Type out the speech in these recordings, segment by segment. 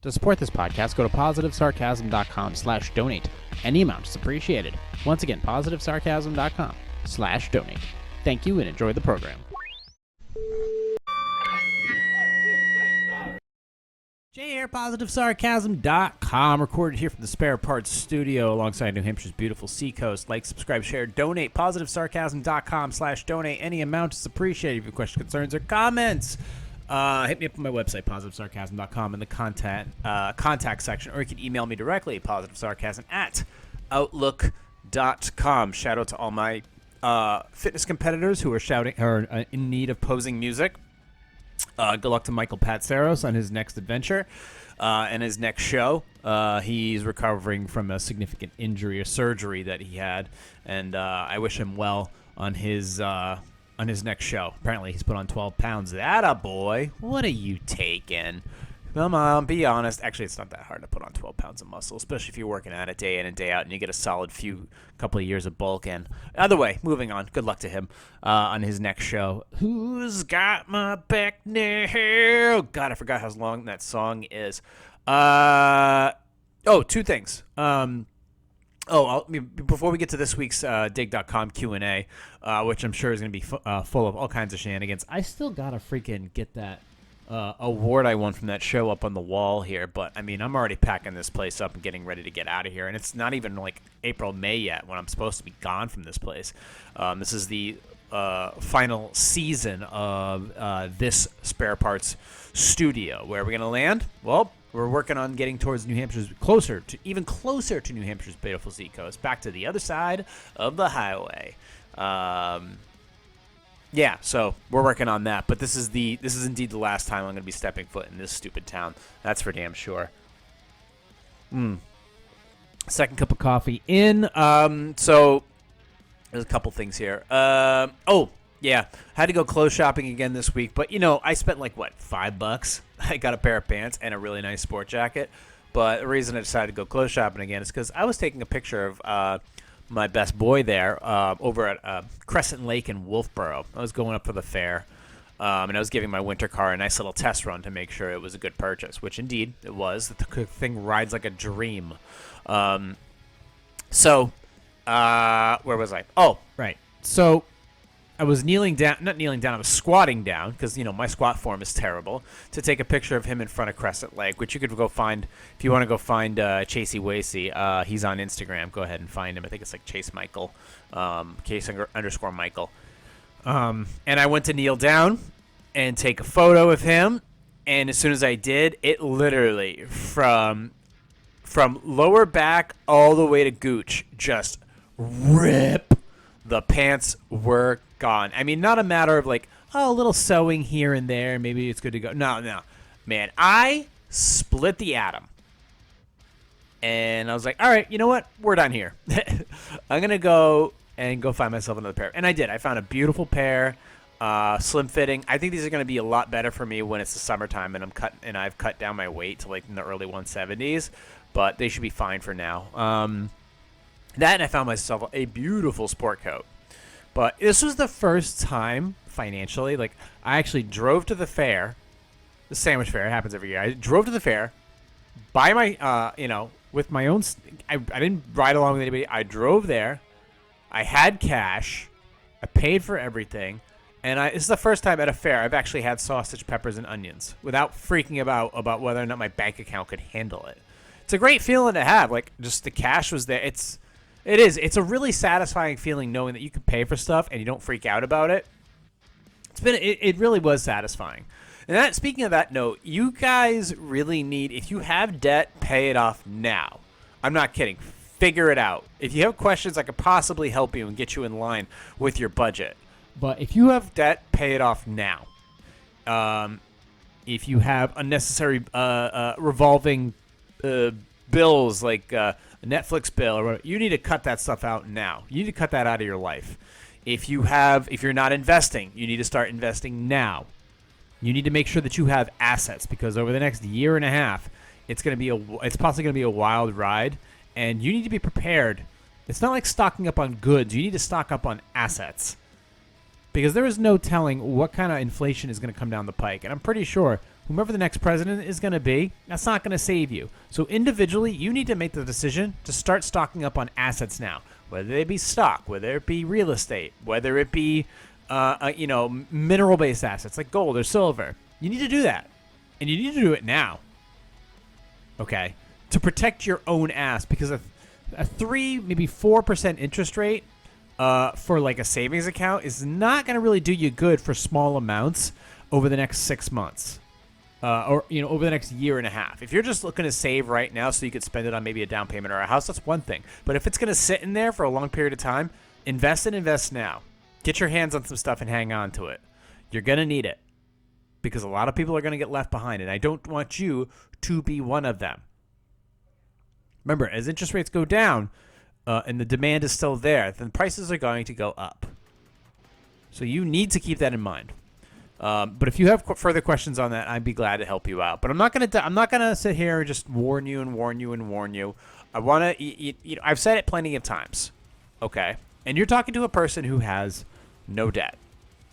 To support this podcast, go to positivesarcasm.com/donate. Any amount is appreciated. Once again, positivesarcasm.com/donate. Thank you and enjoy the program. Jay here, positivesarcasm.com, recorded here from the Spare Parts Studio alongside New Hampshire's beautiful seacoast. Like, subscribe, share, donate. Positivesarcasm.com/donate. Any amount is appreciated. If you have questions, concerns, or comments, hit me up on my website, positivesarcasm.com, in the contact section, or you can email me directly, positivesarcasm@outlook.com. Shout out to all my fitness competitors who are in need of posing music. Good luck to Michael Patsaros on his next adventure and his next show. He's recovering from a significant injury or surgery that he had, and I wish him well on his next show. Apparently, he's put on 12 pounds. Atta boy, what are you taking? Come on, be honest. Actually, it's not that hard to put on 12 pounds of muscle, especially if you're working at it day in and day out, and you get a solid couple of years of bulk in. Either way, moving on. Good luck to him on his next show. Who's got my back now? God, I forgot how long that song is. Two things. Before we get to this week's dig.com Q&A, which I'm sure is going to be full of all kinds of shenanigans, I still got to freaking get that award I won from that show up on the wall here. But, I mean, I'm already packing this place up and getting ready to get out of here. And it's not even like April, May yet when I'm supposed to be gone from this place. This is the final season of this Spare Parts Studio. Where are we going to land? Well, we're working on getting towards New Hampshire's even closer to New Hampshire's beautiful seacoast, back to the other side of the highway. So we're working on that. But this is indeed the last time I'm going to be stepping foot in this stupid town. That's for damn sure. Second cup of coffee in. So there's a couple things here. Had to go clothes shopping again this week. But, I spent $5. I got a pair of pants and a really nice sport jacket. But the reason I decided to go clothes shopping again is because I was taking a picture of my best boy there over at Crescent Lake in Wolfboro. I was going up for the fair, and I was giving my winter car a nice little test run to make sure it was a good purchase, which indeed it was. The thing rides like a dream. Where was I? Oh, right. So I was I was squatting down because, my squat form is terrible, to take a picture of him in front of Crescent Lake, which you could go find if you want to go find Chasey Wasey. He's on Instagram. Go ahead and find him. I think it's like Chase Michael, Case_Michael. And I went to kneel down and take a photo of him. And as soon as I did, it literally, from lower back all the way to gooch, just rip. The pants were gone. I mean, not a matter of a little sewing here and there. Maybe it's good to go. No. Man, I split the atom. And I was like, all right, you know what? We're done here. I'm going to go find myself another pair. And I did. I found a beautiful pair, slim fitting. I think these are going to be a lot better for me when it's the summertime and I've cut down my weight to in the early 170s. But they should be fine for now. That, and I found myself a beautiful sport coat. But this was the first time financially, I actually drove to the fair, the sandwich fair. It happens every year. I drove to the fair, by my, with my own. I didn't ride along with anybody. I drove there. I had cash. I paid for everything. And this is the first time at a fair I've actually had sausage, peppers, and onions without freaking about whether or not my bank account could handle it. It's a great feeling to have. Just the cash was there. It's a really satisfying feeling knowing that you can pay for stuff and you don't freak out about it. It really was satisfying. And speaking of that note, you guys really need, if you have debt, pay it off now. I'm not kidding. Figure it out. If you have questions, I could possibly help you and get you in line with your budget. But if you have debt, pay it off now. If you have unnecessary revolving bills like a Netflix bill or whatever, you need to cut that stuff out now. You need to cut that out of your life. If you're not investing, you need to start investing now. You need to make sure that you have assets, because over the next year and a half, it's possibly going to be a wild ride, and you need to be prepared. It's not like stocking up on goods. You need to stock up on assets, because there is no telling what kind of inflation is going to come down the pike. And I'm pretty sure whomever the next president is going to be, that's not going to save you. So individually, you need to make the decision to start stocking up on assets now, whether they be stock, whether it be real estate, whether it be mineral-based assets like gold or silver. You need to do that, and you need to do it now. Okay, to protect your own ass, because a 3, maybe 4% interest rate for like a savings account is not going to really do you good for small amounts over the next 6 months. Or over the next year and a half. If you're just looking to save right now so you could spend it on maybe a down payment or a house, that's one thing. But if it's going to sit in there for a long period of time, invest now. Get your hands on some stuff and hang on to it. You're going to need it because a lot of people are going to get left behind, and I don't want you to be one of them. Remember, as interest rates go down and the demand is still there, then prices are going to go up. So you need to keep that in mind. But if you have further questions on that, I'd be glad to help you out. But I'm not gonna sit here and just warn you. I want to, I've said it plenty of times, okay? And you're talking to a person who has no debt,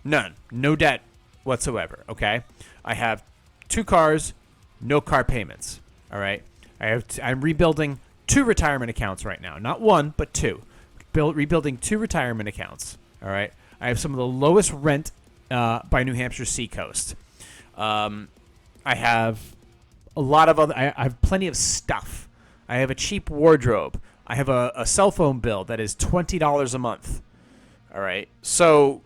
no debt whatsoever, okay? I have 2 cars, no car payments. All right, I'm rebuilding 2 retirement accounts right now, not 1 but 2. Rebuilding 2 retirement accounts. All right, I have some of the lowest rent by New Hampshire seacoast. I have a lot of other. I have plenty of stuff. I have a cheap wardrobe. I have a cell phone bill that is $20 a month. All right, so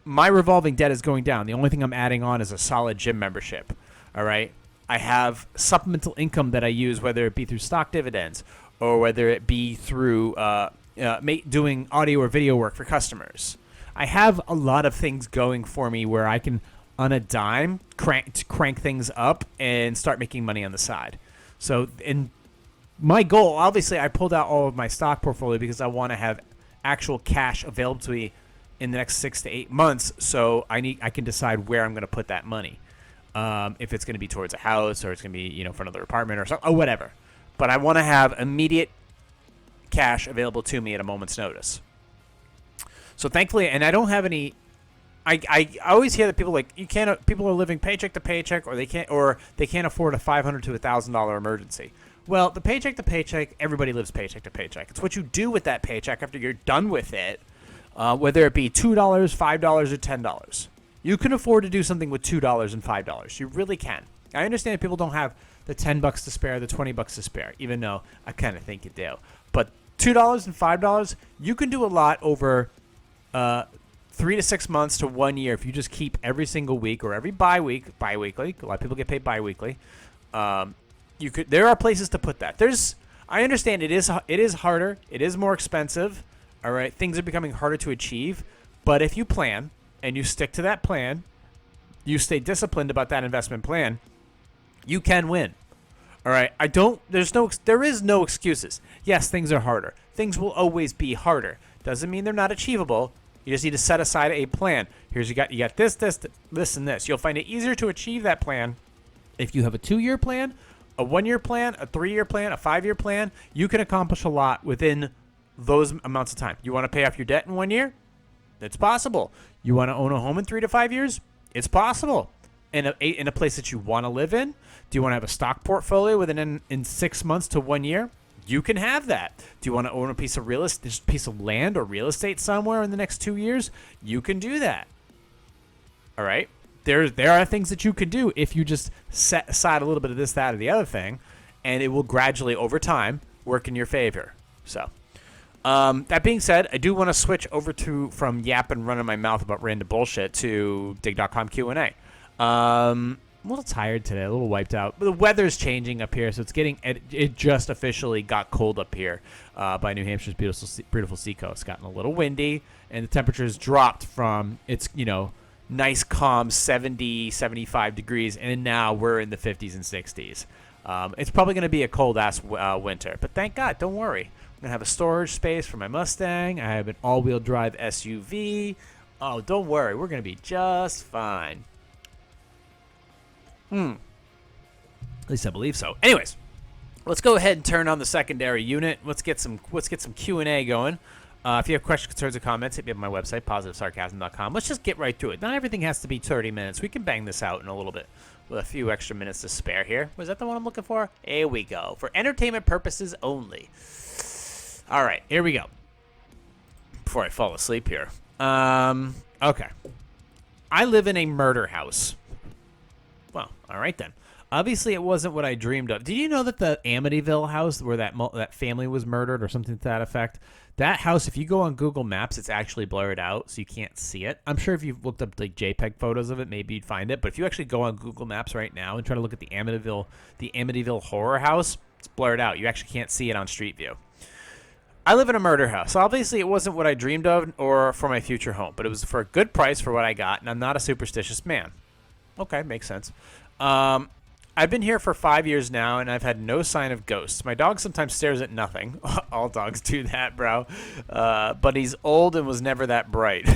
my revolving debt is going down. The only thing I'm adding on is a solid gym membership. All right, I have supplemental income that I use, whether it be through stock dividends or whether it be through doing audio or video work for customers. I have a lot of things going for me where I can, on a dime, crank things up and start making money on the side. So, in my goal, obviously, I pulled out all of my stock portfolio because I want to have actual cash available to me in the next 6 to 8 months. So I can decide where I'm going to put that money. If it's going to be towards a house or it's going to be for another apartment or something, or whatever. But I want to have immediate cash available to me at a moment's notice. So thankfully, and I don't have any. I always hear that people people are living paycheck to paycheck, or they can't afford a $500 to $1,000 emergency. Well, the paycheck to paycheck, everybody lives paycheck to paycheck. It's what you do with that paycheck after you're done with it, whether it be $2, $5, or $10. You can afford to do something with $2 and $5. You really can. I understand people don't have the $10 to spare, the $20 to spare, even though I kind of think you do. But $2 and $5, you can do a lot over 3 to 6 months to 1 year if you just keep every single week or every biweekly. A lot of people get paid biweekly. There are places to put that. I understand it is harder. It is more expensive. All right, things are becoming harder to achieve. But if you plan and you stick to that plan, you stay disciplined about that investment plan, you can win. All right, there is no excuses. Yes, things are harder. Things will always be harder. Doesn't mean they're not achievable. You just need to set aside a plan. You got this, and this. You'll find it easier to achieve that plan if you have a 2-year plan, a 1-year plan, a 3-year plan, a 5-year plan. You can accomplish a lot within those amounts of time. You want to pay off your debt in 1 year? It's possible. You want to own a home in 3 to 5 years? It's possible. In a place that you want to live in? Do you want to have a stock portfolio in 6 months to 1 year? You can have that. Do you want to own a piece of land or real estate somewhere in the next 2 years? You can do that. All right. There are things that you can do if you just set aside a little bit of this, that, or the other thing, and it will gradually, over time, work in your favor. So, that being said, I do want to switch over from yapping, running my mouth about random bullshit to dig.com Q&A. I'm a little tired today, a little wiped out. But the weather's changing up here, so it just officially got cold up here by New Hampshire's beautiful seacoast. It's gotten a little windy, and the temperatures dropped from its nice calm 70, 75 degrees, and now we're in the 50s and 60s. It's probably going to be a cold-ass winter, but thank God, don't worry. I'm going to have a storage space for my Mustang. I have an all-wheel drive SUV. Oh, don't worry. We're going to be just fine. At least I believe so. Anyways, let's go ahead and turn on the secondary unit. Let's get some Q&A going. If you have questions, concerns, or comments, hit me up on my website, positivesarcasm.com. Let's just get right through it. Not everything has to be 30 minutes. We can bang this out in a little bit. with a few extra minutes to spare here. Was that the one I'm looking for? Here we go. For entertainment purposes only. All right, here we go. Before I fall asleep here. Okay. I live in a murder house. Well, all right then. Obviously, it wasn't what I dreamed of. Did you know that the Amityville house, where that family was murdered or something to that effect, that house, if you go on Google Maps, it's actually blurred out, so you can't see it. I'm sure if you've looked up like JPEG photos of it, maybe you'd find it. But if you actually go on Google Maps right now and try to look at the Amityville horror house, it's blurred out. You actually can't see it on Street View. I live in a murder house. Obviously, it wasn't what I dreamed of or for my future home, but it was for a good price for what I got, and I'm not a superstitious man. Okay, makes sense. I've been here for 5 years now, and I've had no sign of ghosts. My dog sometimes stares at nothing. All dogs do that, bro. But he's old and was never that bright.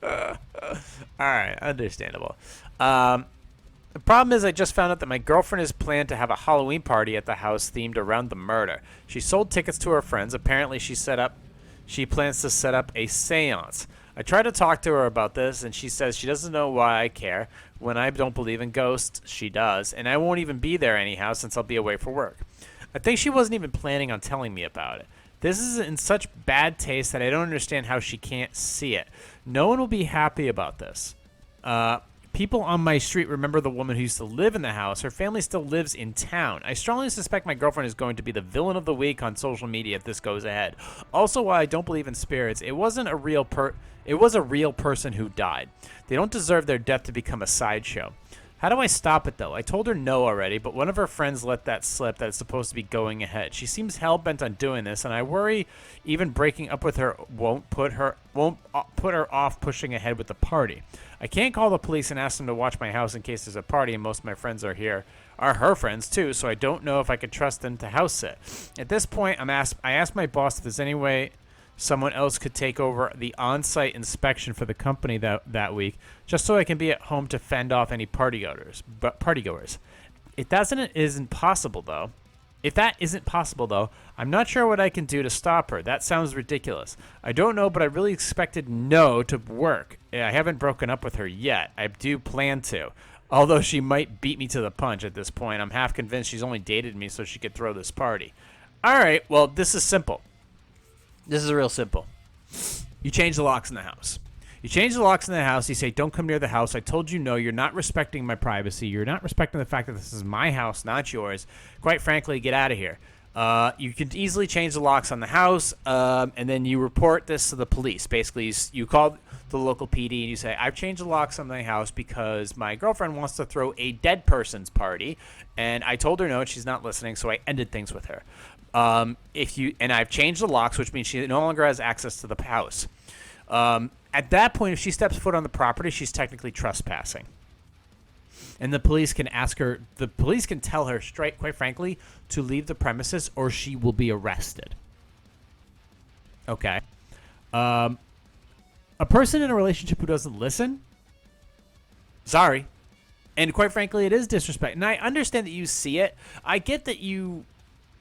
All right, understandable. The problem is I just found out that my girlfriend has planned to have a Halloween party at the house themed around the murder. She sold tickets to her friends. Apparently, she plans to set up a seance. I tried to talk to her about this, and she says she doesn't know why I care. When I don't believe in ghosts, she does, and I won't even be there anyhow since I'll be away for work. I think she wasn't even planning on telling me about it. This is in such bad taste that I don't understand how she can't see it. No one will be happy about this. People on my street remember the woman who used to live in the house. Her family still lives in town. I strongly suspect my girlfriend is going to be the villain of the week on social media if this goes ahead. Also, while I don't believe in spirits, it was a real person who died. They don't deserve their death to become a sideshow. How do I stop it, though? I told her no already, but one of her friends let that slip that it's supposed to be going ahead. She seems hell-bent on doing this, and I worry even breaking up with her won't put her off pushing ahead with the party. I can't call the police and ask them to watch my house in case there's a party, and most of my friends are her friends too, so I don't know if I could trust them to house sit. At this point, I asked my boss if there's any way someone else could take over the on-site inspection for the company that week, just so I can be at home to fend off any partygoers. If that isn't possible, though, I'm not sure what I can do to stop her. That sounds ridiculous. I don't know, but I really expected no to work. I haven't broken up with her yet. I do plan to. Although she might beat me to the punch at this point. I'm half convinced she's only dated me so she could throw this party. All right, well, this is simple. This is real simple. You change the locks in the house. You say, don't come near the house. I told you no. You're not respecting my privacy. You're not respecting the fact that this is my house, not yours. Quite frankly, get out of here. You can easily change the locks on the house, and then you report this to the police. Basically, you call the local PD and you say, I've changed the locks on my house because my girlfriend wants to throw a dead person's party, and I told her no, and she's not listening, so I ended things with her. And I've changed the locks, which means she no longer has access to the house. At that point, if she steps foot on the property, she's technically trespassing. And the police can tell her straight, quite frankly, to leave the premises or she will be arrested. Okay. A person in a relationship who doesn't listen, sorry. And quite frankly, it is disrespect. And I understand that you see it. I get that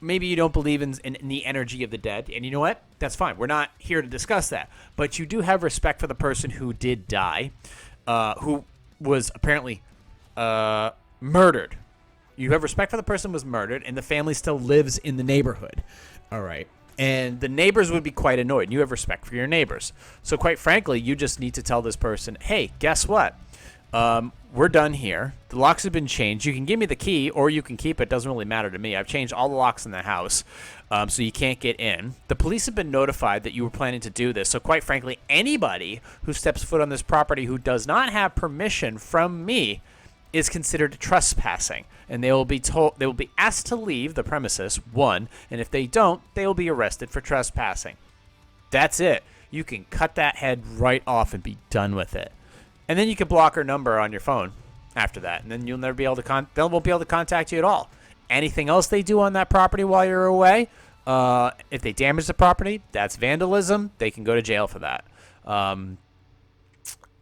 maybe you don't believe in the energy of the dead. And you know what? That's fine. We're not here to discuss that. But you do have respect for the person who did die, who was apparently murdered. You have respect for the person who was murdered, and the family still lives in the neighborhood. All right. And the neighbors would be quite annoyed. And you have respect for your neighbors. So quite frankly, you just need to tell this person, hey, guess what? We're done here. The locks have been changed. You can give me the key or you can keep it. It doesn't really matter to me. I've changed all the locks in the house, so you can't get in. The police have been notified that you were planning to do this. So quite frankly, anybody who steps foot on this property who does not have permission from me is considered trespassing, and they will be asked to leave the premises, one, and if they don't, they will be arrested for trespassing. That's it. You can cut that head right off and be done with it. And then you can block her number on your phone after that, and then you'll never be able to they won't be able to contact you at all. Anything else they do on that property while you're away, if they damage the property, that's vandalism. They can go to jail for that.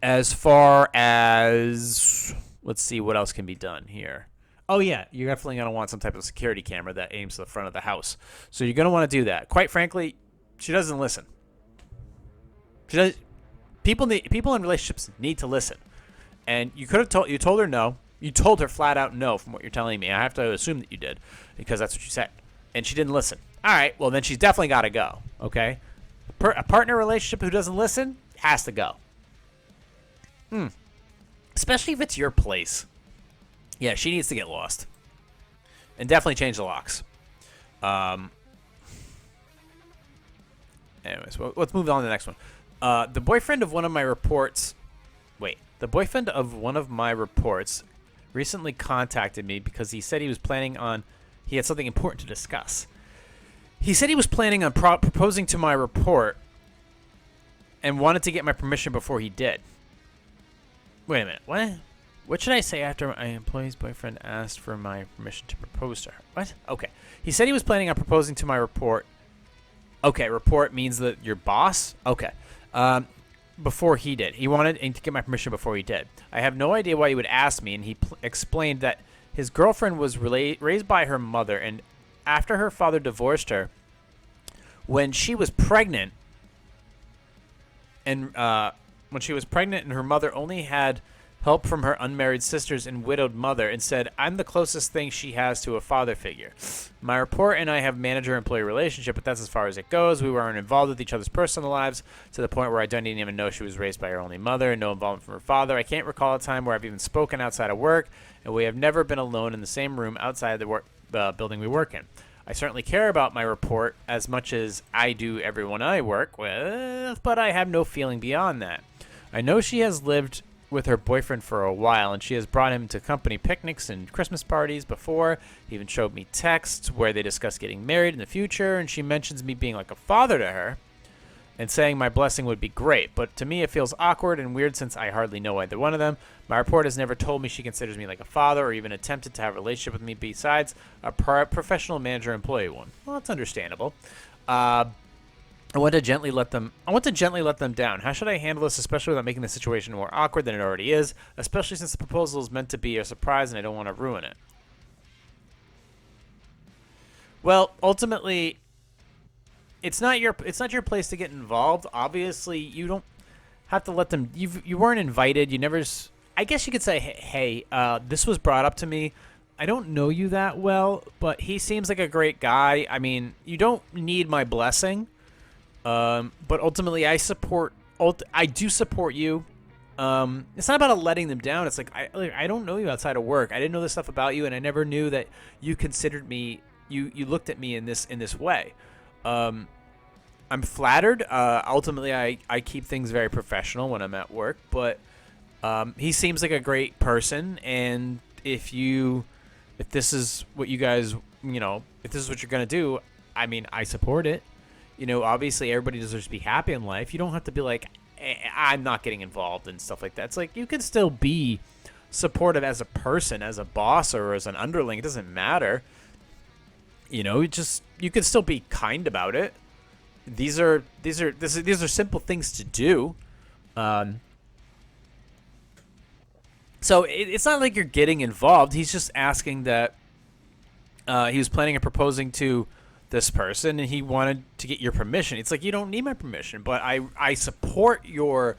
As far as, let's see what else can be done here. Oh, yeah, you're definitely going to want some type of security camera that aims to the front of the house. So you're going to want to do that. Quite frankly, she doesn't listen. People in relationships need to listen. And you could have you told her no. You told her flat out no from what you're telling me. I have to assume that you did because that's what you said. And she didn't listen. All right, well, then she's definitely got to go, okay? A partner relationship who doesn't listen has to go. Especially if it's your place. Yeah, she needs to get lost. And definitely change the locks. Anyways, well, let's move on to the next one. The boyfriend of one of my reports... Wait. The boyfriend of one of my reports recently contacted me because he said he was planning on... He had something important to discuss. He said he was planning on proposing to my report and wanted to get my permission before he did. Wait a minute. What? What should I say after my employee's boyfriend asked for my permission to propose to her? What? Okay. He said he was planning on proposing to my report. Okay, report means that your boss? Okay. Before he did. He wanted to get my permission before he did. I have no idea why he would ask me, and he explained that his girlfriend was raised by her mother, and after her father divorced her, when she was pregnant, and her mother only had help from her unmarried sisters and widowed mother, and said, I'm the closest thing she has to a father figure. My report and I have manager-employee relationship, but that's as far as it goes. We weren't involved with each other's personal lives to the point where I didn't even know she was raised by her only mother and no involvement from her father. I can't recall a time where I've even spoken outside of work, and we have never been alone in the same room outside the building we work in. I certainly care about my report as much as I do everyone I work with, but I have no feeling beyond that. I know she has lived with her boyfriend for a while, and she has brought him to company picnics and Christmas parties before. He even showed me texts where they discuss getting married in the future, and she mentions me being like a father to her and saying my blessing would be great. But to me, it feels awkward and weird since I hardly know either one of them. My report has never told me she considers me like a father or even attempted to have a relationship with me besides a professional manager-employee one. Well, that's understandable. I want to gently let them down. How should I handle this, especially without making the situation more awkward than it already is, especially since the proposal is meant to be a surprise and I don't want to ruin it? Well, ultimately, it's not your place to get involved. Obviously, you don't have to let them. You weren't invited. You never. I guess you could say, hey, this was brought up to me. I don't know you that well, but he seems like a great guy. I mean, you don't need my blessing. But ultimately, I do support you. It's not about letting them down. It's like, I don't know you outside of work. I didn't know this stuff about you, and I never knew that you considered me, you looked at me in this way. I'm flattered. Ultimately, I keep things very professional when I'm at work, but, he seems like a great person. And if this is what you guys, if this is what you're going to do, I mean, I support it. Obviously everybody deserves to be happy in life. You don't have to be like, I'm not getting involved and stuff like that. It's like, you can still be supportive as a person, as a boss, or as an underling. It doesn't matter. You can still be kind about it. These are simple things to do. So it's not like you're getting involved. He's just asking that, he was planning on proposing to this person, and he wanted to get your permission. It's like, you don't need my permission, but I support your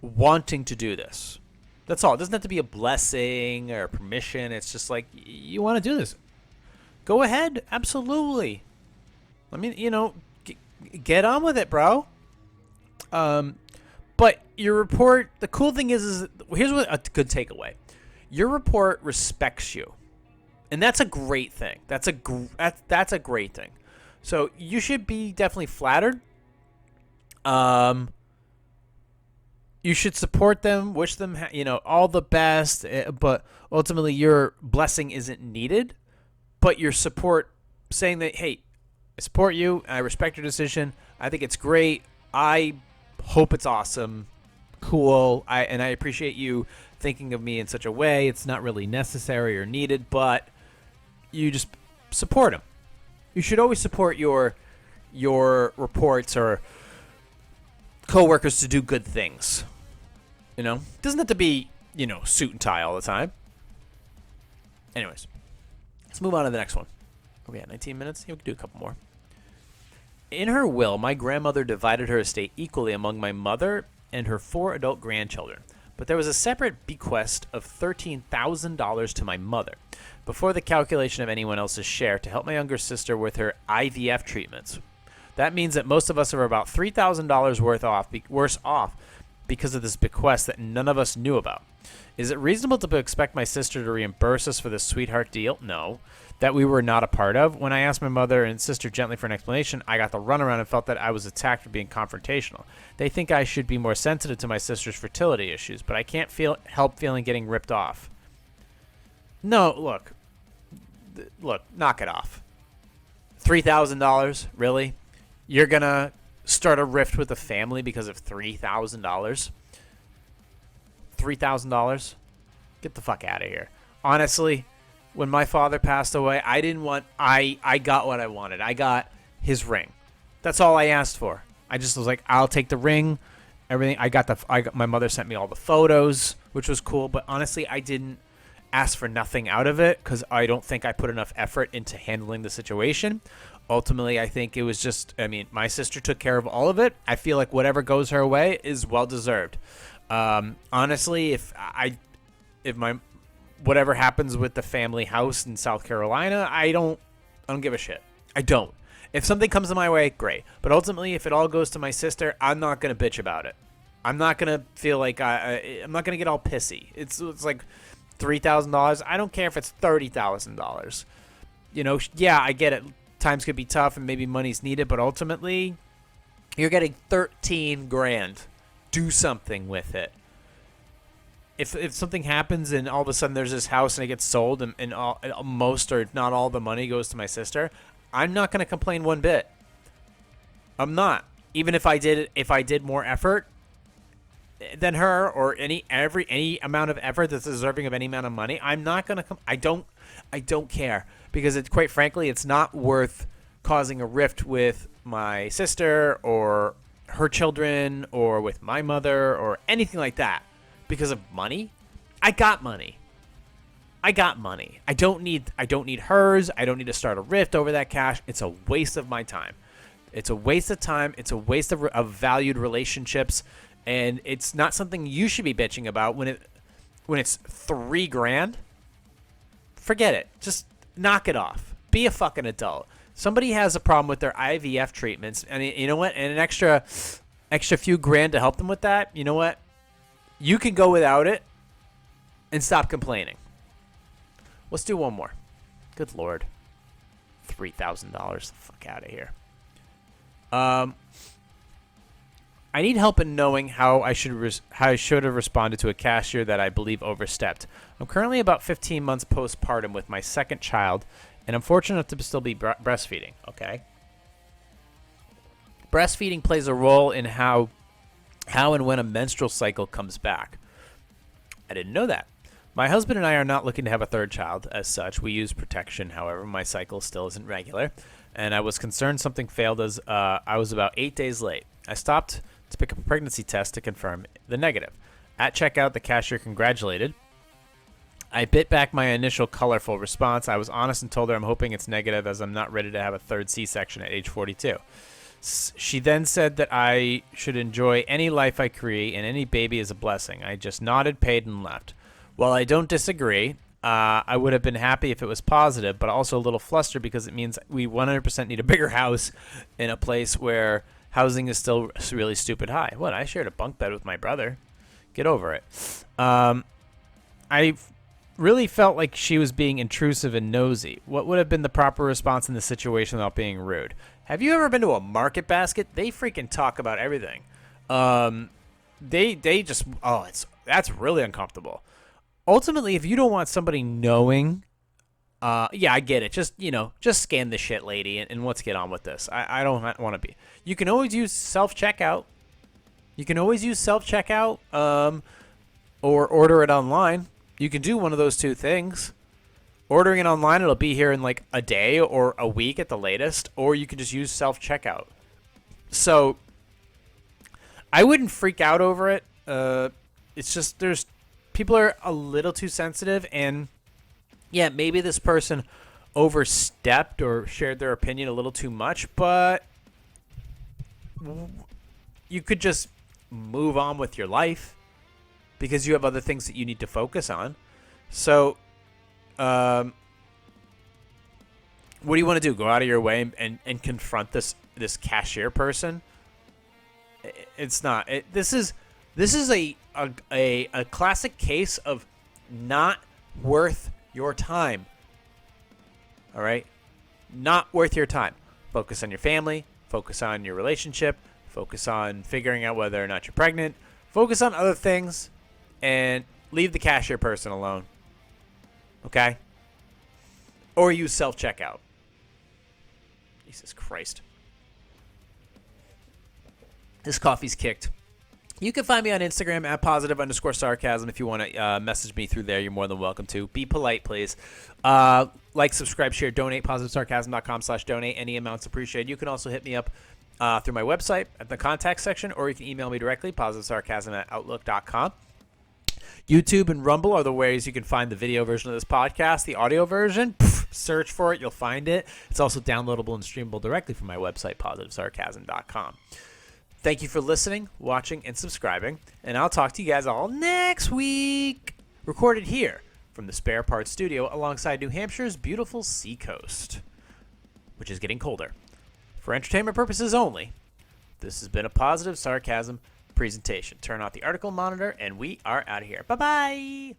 wanting to do this. That's all. It doesn't have to be a blessing or permission. It's just like, you want to do this. Go ahead. Absolutely. I mean, get on with it, bro. But your report, the cool thing is here's what a good takeaway. Your report respects you. And that's a great thing. That's a great thing. So you should be definitely flattered. You should support them, wish them, all the best. But ultimately, your blessing isn't needed. But your support, saying that, hey, I support you. I respect your decision. I think it's great. I hope it's awesome. Cool. I appreciate you thinking of me in such a way. It's not really necessary or needed, but you just support them. You should always support your reports or coworkers to do good things. It doesn't have to be, suit and tie all the time. Anyways, let's move on to the next one. We got 19 minutes. We can do a couple more. In her will, my grandmother divided her estate equally among my mother and her 4 adult grandchildren. but there was a separate bequest of $13,000 to my mother, before the calculation of anyone else's share, to help my younger sister with her IVF treatments. That means that most of us are about $3,000 worse off because of this bequest that none of us knew about. Is it reasonable to expect my sister to reimburse us for this sweetheart deal? No. That we were not a part of. When I asked my mother and sister gently for an explanation, I got the runaround and felt that I was attacked for being confrontational. They think I should be more sensitive to my sister's fertility issues, but I can't help feeling getting ripped off. No, look, knock it off. $3,000? Really? You're going to start a rift with the family because of $3,000? $3,000? Get the fuck out of here. Honestly, when my father passed away, I got what I wanted. I got his ring. That's all I asked for. I just was like, I'll take the ring, everything. My mother sent me all the photos, which was cool. But honestly, I didn't ask for nothing out of it because I don't think I put enough effort into handling the situation. Ultimately, I think it was just, my sister took care of all of it. I feel like whatever goes her way is well deserved. Honestly, if whatever happens with the family house in South Carolina, I don't give a shit. I don't. If something comes in my way, great. But ultimately, if it all goes to my sister, I'm not going to bitch about it. I'm not going to feel like I'm not going to get all pissy. It's like $3,000. I don't care if it's $30,000. Yeah, I get it. Times could be tough and maybe money's needed, but ultimately, you're getting $13,000. Do something with it. If something happens and all of a sudden there's this house and it gets sold and most or not all the money goes to my sister, I'm not going to complain one bit. I'm not. Even if I did more effort than her or any amount of effort that's deserving of any amount of money, I'm not going to I don't care because quite frankly it's not worth causing a rift with my sister or her children or with my mother or anything like that. Because of money? I got money. I don't need hers. I don't need to start a rift over that cash. It's a waste of my time. It's a waste of time. It's a waste of valued relationships, and it's not something you should be bitching about when it's $3,000. Forget it. Just knock it off. Be a fucking adult. Somebody has a problem with their IVF treatments, and you know what? And an extra few grand to help them with that. You know what? You can go without it and stop complaining. Let's do one more. Good Lord. $3,000. The fuck out of here. I need help in knowing how I should have responded to a cashier that I believe overstepped. I'm currently about 15 months postpartum with my second child, and I'm fortunate enough to still be breastfeeding. Okay. Breastfeeding plays a role in how and when a menstrual cycle comes back. I didn't know that. My husband and I are not looking to have a third child. As such, we use protection. However, my cycle still isn't regular, and I was concerned something failed as I was about 8 days late. I stopped to pick up a pregnancy test to confirm the negative. At checkout, the cashier congratulated. I bit back my initial colorful response. I was honest and told her I'm hoping it's negative as I'm not ready to have a third C-section at age 42. She then said that I should enjoy any life I create and any baby is a blessing. I just nodded, paid, and left. While I don't disagree, I would have been happy if it was positive, but also a little flustered because it means we 100% need a bigger house in a place where housing is still really stupid high. What? I shared a bunk bed with my brother. Get over it. I really felt like she was being intrusive and nosy. What would have been the proper response in this situation without being rude? Have you ever been to a market basket? They freaking talk about everything. That's really uncomfortable. Ultimately, if you don't want somebody knowing, yeah, I get it. Just scan the shit, lady, and let's get on with this. I don't want to be. You can always use self-checkout. Or order it online. You can do one of those two things. Ordering it online, it'll be here in like a day or a week at the latest, or you can just use self-checkout. So I wouldn't freak out over it. It's just people are a little too sensitive, and yeah, maybe this person overstepped or shared their opinion a little too much, but you could just move on with your life. because you have other things that you need to focus on. So, what do you want to do? Go out of your way and confront this cashier person? It's not. This is a classic case of not worth your time. All right? Not worth your time. Focus on your family. Focus on your relationship. Focus on figuring out whether or not you're pregnant. Focus on other things. And leave the cashier person alone. Okay? Or use self-checkout. Jesus Christ. This coffee's kicked. You can find me on Instagram at @positive_sarcasm. If you want to message me through there, you're more than welcome to. Be polite, please. Like, subscribe, share, donate. PositiveSarcasm.com/donate. Any amounts appreciated. You can also hit me up through my website at the contact section, or you can email me directly, positivesarcasm@outlook.com. YouTube and Rumble are the ways you can find the video version of this podcast. The audio version, search for it. You'll find it. It's also downloadable and streamable directly from my website, positivesarcasm.com. Thank you for listening, watching, and subscribing, and I'll talk to you guys all next week. Recorded here from the Spare Parts Studio alongside New Hampshire's beautiful seacoast, which is getting colder. For entertainment purposes only, this has been a Positive Sarcasm presentation. Turn off the article monitor, and we are out of here. Bye-bye.